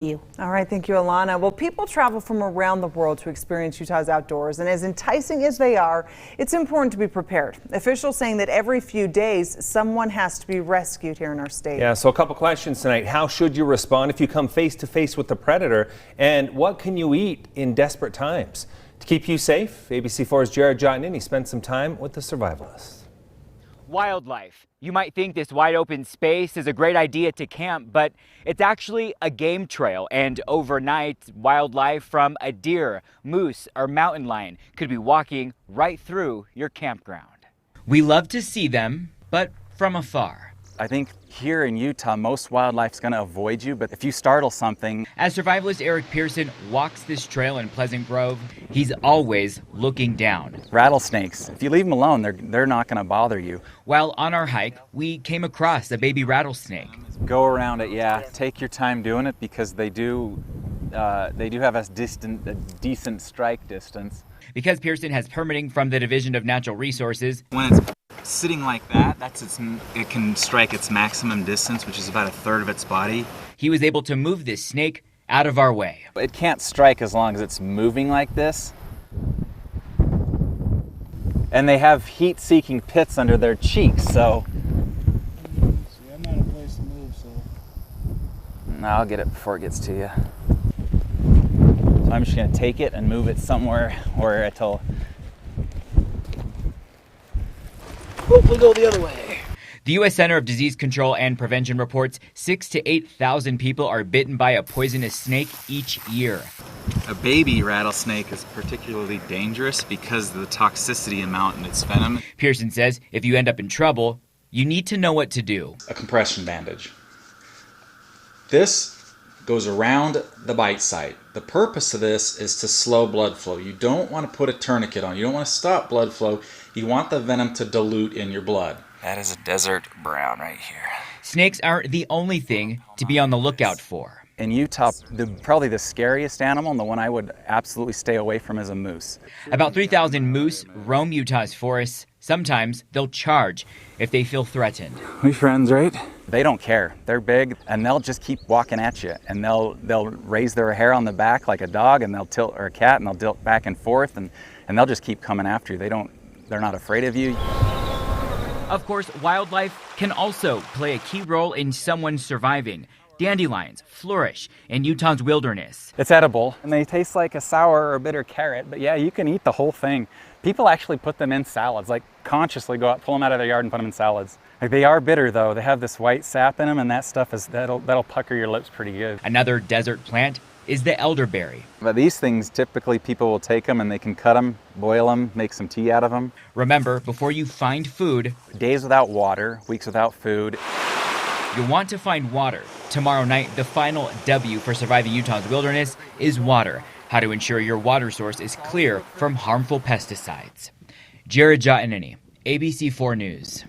All right, thank you, Alana. Well, people travel from around the world to experience Utah's outdoors, and as enticing as they are, it's important to be prepared. Officials saying that every few days, someone has to be rescued here in our state. Yeah, so a couple questions tonight. How should you respond if you come face to face with the predator? And what can you eat in desperate times? To keep you safe, ABC4's Jared Jotnini spent some time with the survivalists. Wildlife. You might think this wide open space is a great idea to camp, but it's actually a game trail, and overnight, wildlife from a deer, moose, or mountain lion could be walking right through your campground. We love to see them, but from afar. I think here in Utah, most wildlife's going to avoid you, but if you startle something. As survivalist Eric Pearson walks this trail in Pleasant Grove, he's always looking down. Rattlesnakes, if you leave them alone, they're not going to bother you. While on our hike, we came across a baby rattlesnake. Go around it, yeah. Take your time doing it because they do have a decent strike distance. Because Pearson has permitting from the Division of Natural Resources. When it's sitting like that, it can strike its maximum distance, which is about a third of its body. He was able to move this snake out of our way. It can't strike as long as it's moving like this. And they have heat-seeking pits under their cheeks, so. See, I'm not in a place to move, so. No, I'll get it before it gets to you. So I'm just gonna take it and move it somewhere where it'll. Hopefully go the other way. The U.S. Center of Disease Control and Prevention reports 6,000 to 8,000 people are bitten by a poisonous snake each year. A baby rattlesnake is particularly dangerous because of the toxicity amount in its venom. Pearson says if you end up in trouble, you need to know what to do. A compression bandage. This goes around the bite site. The purpose of this is to slow blood flow. You don't want to put a tourniquet on. You don't want to stop blood flow. You want the venom to dilute in your blood. That is a desert brown right here. Snakes aren't the only thing to be on the lookout for. In Utah, probably the scariest animal and the one I would absolutely stay away from is a moose. About 3,000 moose roam Utah's forests. Sometimes they'll charge if they feel threatened. We friends, right? They don't care. They're big and they'll just keep walking at you, and they'll raise their hair on the back like a dog, and they'll tilt, or a cat, and they'll tilt back and forth, and they'll just keep coming after you. They're not afraid of you. Of course, wildlife can also play a key role in someone surviving. Dandelions flourish in Utah's wilderness. It's edible, and they taste like a sour or bitter carrot, but yeah, you can eat the whole thing. People actually put them in salads, like consciously go out, pull them out of their yard and put them in salads. Like, they are bitter though. They have this white sap in them, and that stuff that'll pucker your lips pretty good. Another desert plant is the elderberry. But these things, typically people will take them and they can cut them, boil them, make some tea out of them. Remember, before you find food, days without water, weeks without food. You'll want to find water. Tomorrow night, the final W for surviving Utah's wilderness is water. How to ensure your water source is clear from harmful pesticides. Jared Jotnini, ABC4 News.